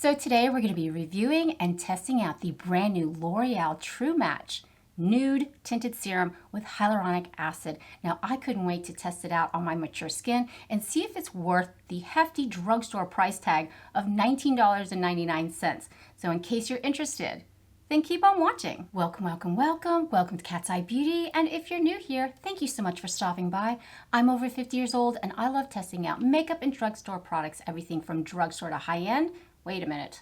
So today we're going to be reviewing and testing out the brand new L'Oreal True Match Nude Tinted Serum with Hyaluronic Acid. Now I couldn't wait to test it out on my mature skin and see if it's worth the hefty drugstore price tag of $19.99. So in case you're interested, then keep on watching. Welcome, welcome, welcome. Welcome to Cat's Eye Beauty. And if you're new here, thank you so much for stopping by. I'm over 50 years old and I love testing out makeup and drugstore products, everything from drugstore to high-end. Wait a minute.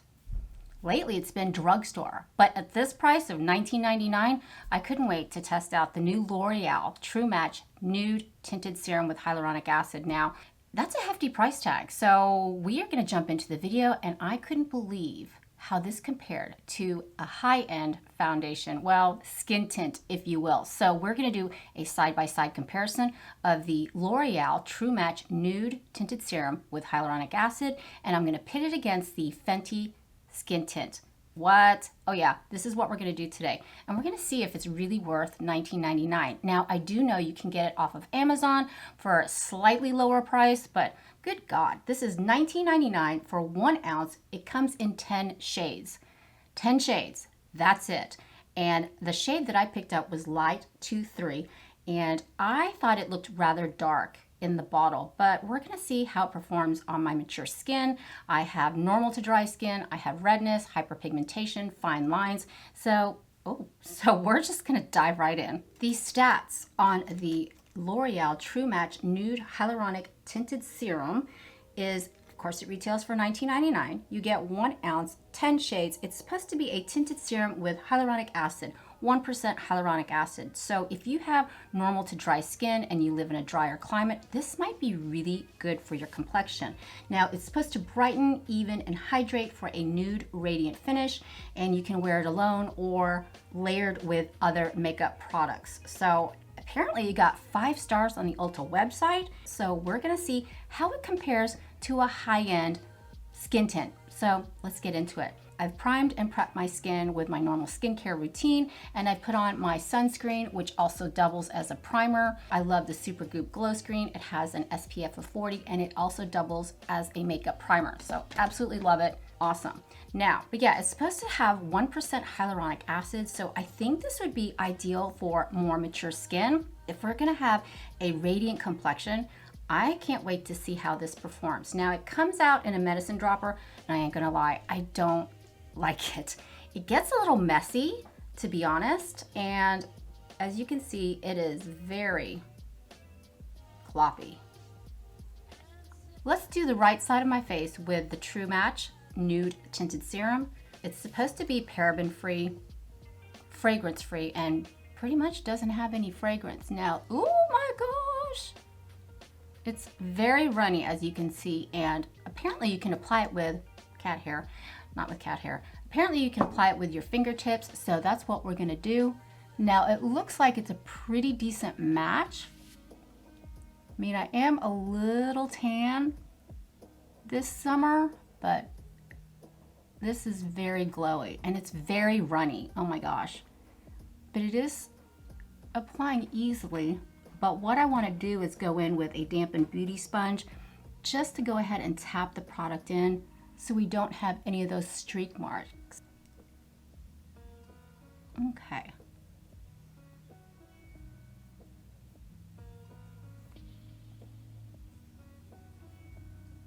Lately it's been drugstore, but at this price of $19.99, I couldn't wait to test out the new L'Oreal True Match Nude Tinted Serum with Hyaluronic Acid. Now, that's a hefty price tag, so we are going to jump into the video, and I couldn't believe how this compared to a high-end foundation, well, skin tint, if you will. So we're going to do a side-by-side comparison of the L'Oreal True Match Nude Tinted Serum with Hyaluronic Acid, and I'm going to pit it against the Fenty Skin Tint. What? Oh yeah, this is what we're going to do today. And we're going to see if it's really worth $19.99. Now, I do know you can get it off of Amazon for a slightly lower price, but good God, this is $19.99 for 1 ounce. It comes in 10 shades. 10 shades, that's it. And the shade that I picked up was Light 23, and I thought it looked rather dark in the bottle, but we're going to see how it performs on my mature skin. I have normal to dry skin, I have redness, hyperpigmentation, fine lines, so we're just going to dive right in. The stats on the L'Oreal True Match Nude Hyaluronic Tinted Serum is, of course, it retails for $19.99. You get 1 ounce, 10 shades. It's supposed to be a tinted serum with hyaluronic acid, 1% hyaluronic acid. So if you have normal to dry skin and you live in a drier climate, this might be really good for your complexion. Now, it's supposed to brighten, even, and hydrate for a nude, radiant finish, and you can wear it alone or layered with other makeup products. So apparently you got 5 stars on the Ulta website. So we're gonna see how it compares to a high-end skin tint. So let's get into it. I've primed and prepped my skin with my normal skincare routine, and I put on my sunscreen, which also doubles as a primer. I love the SUPERGOOP Glow Screen. It has an SPF of 40, and it also doubles as a makeup primer. So absolutely love it. Awesome. Now, but yeah, it's supposed to have 1% hyaluronic acid, so I think this would be ideal for more mature skin. If we're gonna have a radiant complexion, I can't wait to see how this performs. Now, it comes out in a medicine dropper, and I ain't gonna lie, I don't like it. It gets a little messy, to be honest, and as you can see, it is very floppy. Let's do the right side of my face with the True Match Nude Tinted Serum. It's supposed to be paraben-free, fragrance-free, and pretty much doesn't have any fragrance. Now, oh my gosh! It's very runny, as you can see, and apparently you can apply it with cat hair. Not with cat hair. Apparently you can apply it with your fingertips, so that's what we're gonna do. Now, it looks like it's a pretty decent match. I mean, I am a little tan this summer, but this is very glowy, and it's very runny. Oh my gosh. But it is applying easily, but what I wanna do is go in with a dampened beauty sponge just to go ahead and tap the product in, so we don't have any of those streak marks. Okay.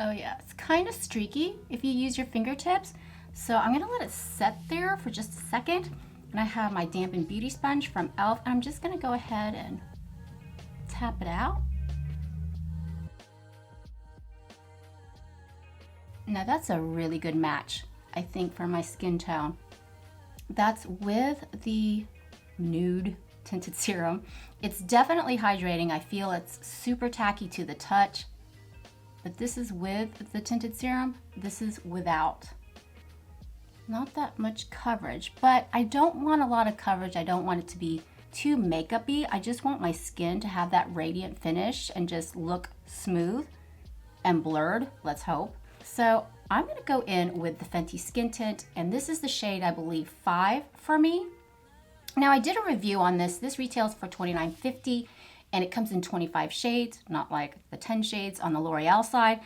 Oh yeah, it's kind of streaky if you use your fingertips. So I'm gonna let it set there for just a second. And I have my dampened beauty sponge from e.l.f. and I'm just gonna go ahead and tap it out. Now that's a really good match, I think, for my skin tone. That's with the Nude Tinted Serum. It's definitely hydrating. I feel it's super tacky to the touch, but this is with the Tinted Serum. This is without. Not that much coverage, but I don't want a lot of coverage. I don't want it to be too makeup-y. I just want my skin to have that radiant finish and just look smooth and blurred, let's hope. So I'm gonna go in with the Fenty Skin Tint, and this is the shade, I believe, 5 for me. Now, I did a review on this. This retails for $29.50, and it comes in 25 shades, not like the 10 shades on the L'Oreal side.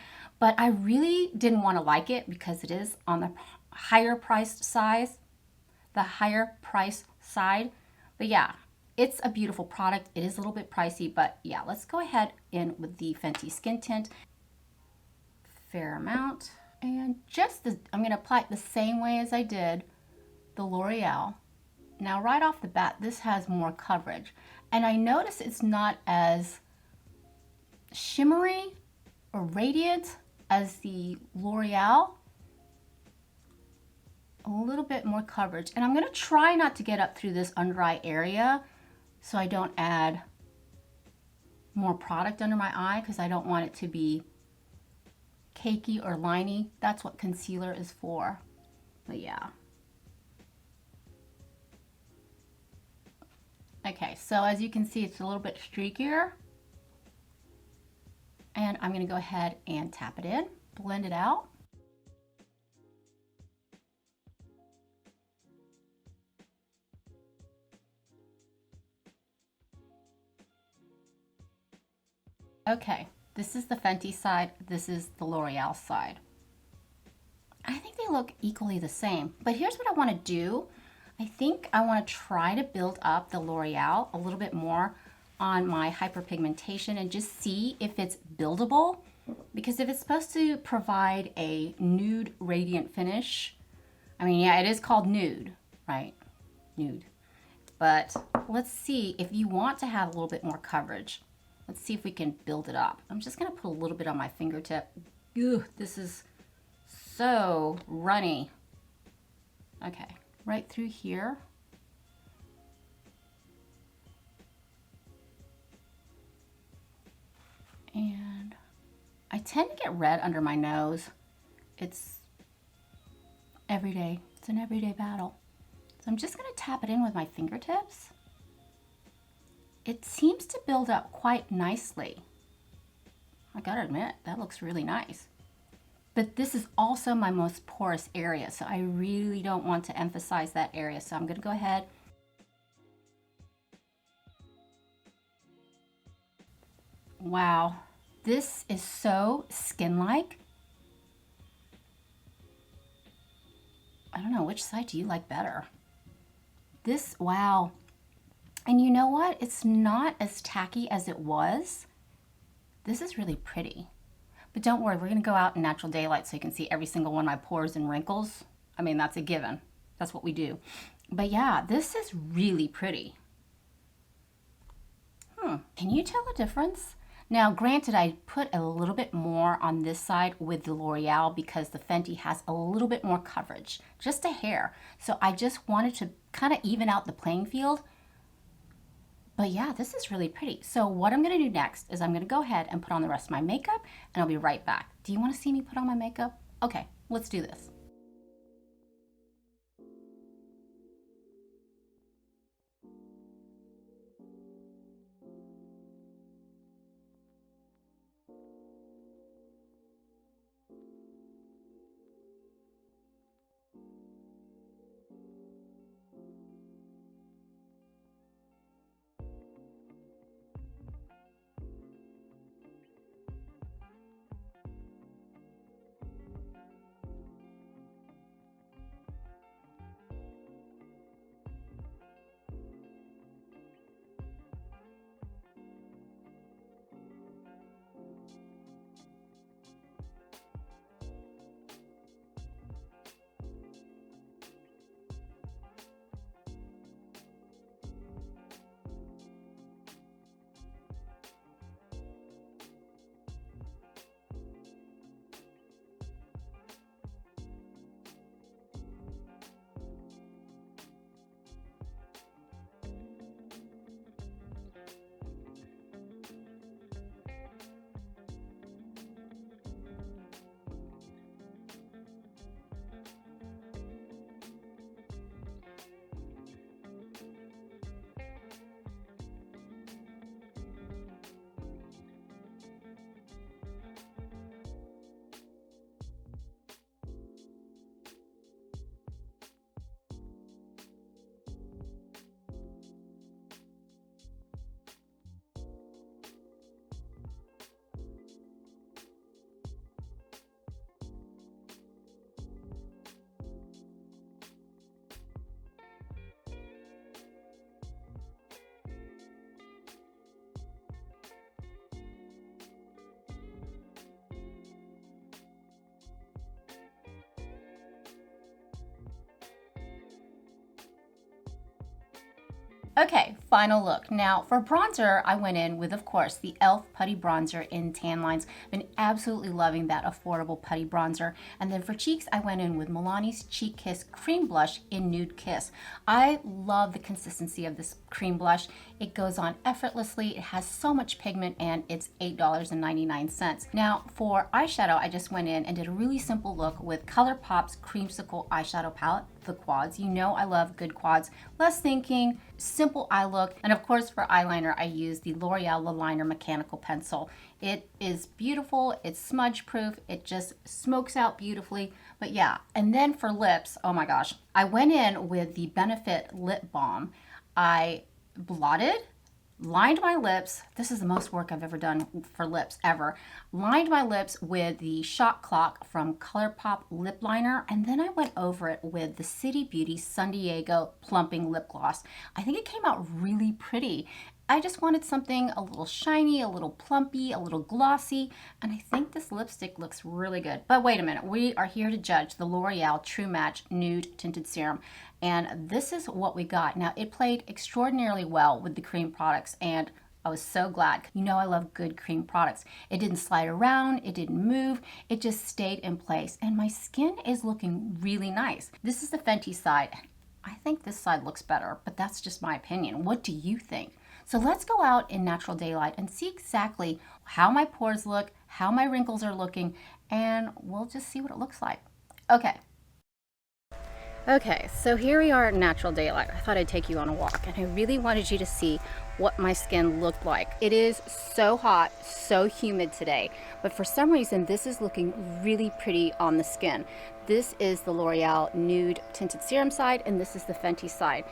but I really didn't want to like it because it is on the higher priced size, the higher price side. But yeah, it's a beautiful product. It is a little bit pricey, but yeah, let's go ahead in with the Fenty Skin Tint. Fair amount. And I'm going to apply it the same way as I did the L'Oreal. Now, right off the bat, this has more coverage. And I notice it's not as shimmery or radiant as the L'Oreal. A little bit more coverage. And I'm going to try not to get up through this under eye area so I don't add more product under my eye, because I don't want it to be cakey or liney. That's what concealer is for. But yeah. Okay, so as you can see, it's a little bit streakier. And I'm going to go ahead and tap it in, blend it out. Okay, this is the Fenty side, this is the L'Oreal side. I think they look equally the same, but here's what I want to do. I think I want to try to build up the L'Oreal a little bit more on my hyperpigmentation and just see if it's buildable, because if it's supposed to provide a nude radiant finish, I mean, yeah, it is called nude, right? Nude. But let's see if you want to have a little bit more coverage. Let's see if we can build it up. I'm just going to put a little bit on my fingertip. Ew, this is so runny. Okay, right through here. And I tend to get red under my nose. It's everyday. It's an everyday battle. So I'm just going to tap it in with my fingertips. It seems to build up quite nicely. I gotta admit, that looks really nice. But this is also my most porous area, so I really don't want to emphasize that area. So I'm gonna go ahead. Wow, this is so skin-like. I don't know, which side do you like better? This, wow. And you know what? It's not as tacky as it was. This is really pretty. But don't worry, we're gonna go out in natural daylight so you can see every single one of my pores and wrinkles. I mean, that's a given. That's what we do. But yeah, this is really pretty. Can you tell a difference? Now, granted, I put a little bit more on this side with the L'Oreal because the Fenty has a little bit more coverage, just a hair. So I just wanted to kind of even out the playing field. But yeah, this is really pretty. So what I'm gonna do next is I'm gonna go ahead and put on the rest of my makeup and I'll be right back. Do you wanna see me put on my makeup? Okay, let's do this. Okay, final look. Now for bronzer, I went in with, of course, the e.l.f. Putty Bronzer in Tan Lines. Been absolutely loving that affordable putty bronzer. And then for cheeks, I went in with Milani's Cheek Kiss Cream Blush in Nude Kiss. I love the consistency of this cream blush. It goes on effortlessly. It has so much pigment and it's $8.99. Now for eyeshadow, I just went in and did a really simple look with ColourPop's Creamsicle eyeshadow palette, the quads. You know I love good quads. Less thinking, simple eye look. And of course for eyeliner, I used the L'Oreal La Liner mechanical pencil. It is beautiful, it's smudge proof, it just smokes out beautifully. But yeah, and then for lips, oh my gosh, I went in with the Benefit Lip Balm. I blotted, lined my lips. This is the most work I've ever done for lips ever. Lined my lips with the Shot Clock from ColourPop lip liner, and then I went over it with the City Beauty San Diego plumping lip gloss. I think it came out really pretty. I just wanted something a little shiny, a little plumpy, a little glossy, and I think this lipstick looks really good. But wait a minute, we are here to judge the L'Oreal True Match Nude Tinted Serum, and this is what we got. Now, it played extraordinarily well with the cream products, and I was so glad. You know I love good cream products. It didn't slide around, it didn't move, it just stayed in place, and my skin is looking really nice. This is the Fenty side. I think this side looks better, but that's just my opinion. What do you think? So let's go out in natural daylight and see exactly how my pores look, how my wrinkles are looking, and we'll just see what it looks like. Okay. Okay, so here we are at natural daylight. I thought I'd take you on a walk, and I really wanted you to see what my skin looked like. It is so hot, so humid today, but for some reason this is looking really pretty on the skin. This is the L'Oreal Nude Tinted Serum side, and this is the Fenty side.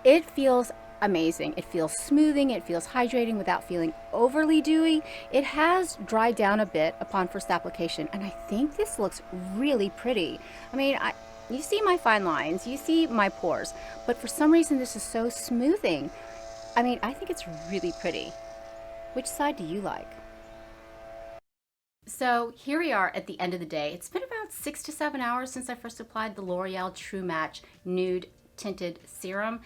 It feels amazing. It feels smoothing, it feels hydrating without feeling overly dewy. It has dried down a bit upon first application, and I think this looks really pretty. I mean, you see my fine lines, you see my pores, but for some reason this is so smoothing. I mean, I think it's really pretty. Which side do you like? So here we are at the end of the day. It's been about 6 to 7 hours since I first applied the L'Oreal True Match Nude Tinted Serum.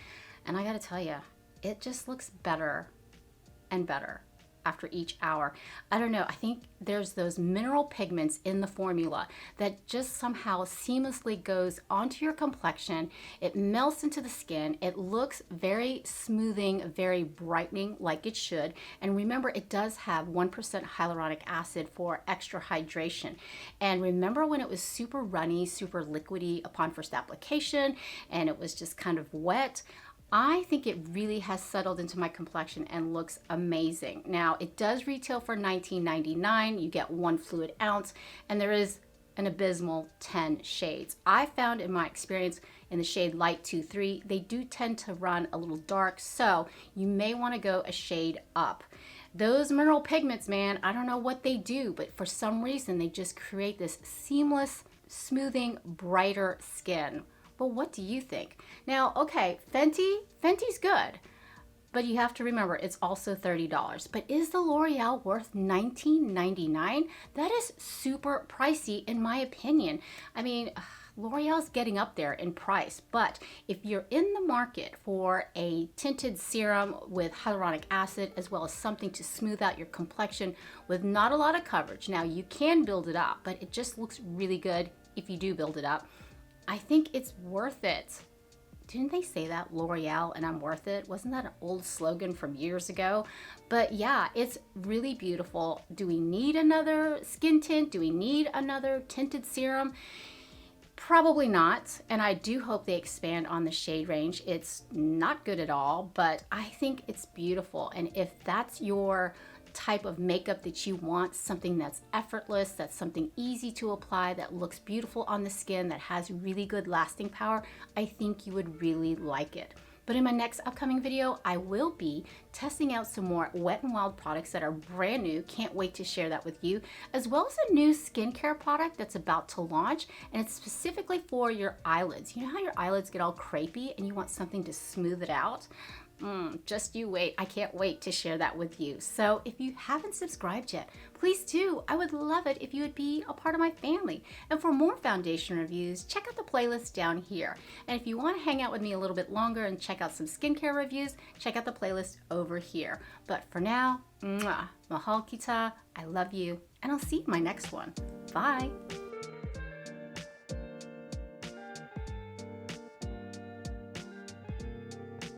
And I gotta tell you, it just looks better and better after each hour. I don't know, I think there's those mineral pigments in the formula that just somehow seamlessly goes onto your complexion. It melts into the skin. It looks very smoothing, very brightening like it should. And remember, it does have 1% hyaluronic acid for extra hydration. And remember when it was super runny, super liquidy upon first application, and it was just kind of wet? I think it really has settled into my complexion and looks amazing. Now, it does retail for $19.99. You get 1 fluid ounce, and there is an abysmal 10 shades. I found in my experience in the shade Light 23, they do tend to run a little dark, so you may want to go a shade up. Those mineral pigments, man, I don't know what they do, but for some reason, they just create this seamless, smoothing, brighter skin. But what do you think? Now, okay, Fenty's good, but you have to remember it's also $30. But is the L'Oreal worth $19.99? That is super pricey in my opinion. I mean, L'Oreal's getting up there in price, but if you're in the market for a tinted serum with hyaluronic acid as well as something to smooth out your complexion with not a lot of coverage, now you can build it up, but it just looks really good if you do build it up. I think it's worth it. Didn't they say that, L'Oreal and I'm worth it? Wasn't that an old slogan from years ago? But yeah, it's really beautiful. Do we need another skin tint? Do we need another tinted serum? Probably not, and I do hope they expand on the shade range. It's not good at all, but I think it's beautiful. And if that's your type of makeup that you want, something that's effortless, that's something easy to apply, that looks beautiful on the skin, that has really good lasting power, I think you would really like it. But in my next upcoming video, I will be testing out some more Wet n Wild products that are brand new. Can't wait to share that with you, as well as a new skincare product that's about to launch, and it's specifically for your eyelids. You know how your eyelids get all crepey and you want something to smooth it out? Just you wait. I can't wait to share that with you. So if you haven't subscribed yet, please do. I would love it if you would be a part of my family. And for more foundation reviews, check out the playlist down here. And if you want to hang out with me a little bit longer and check out some skincare reviews, check out the playlist over here. But for now, mahal kita, I love you, and I'll see you in my next one. Bye.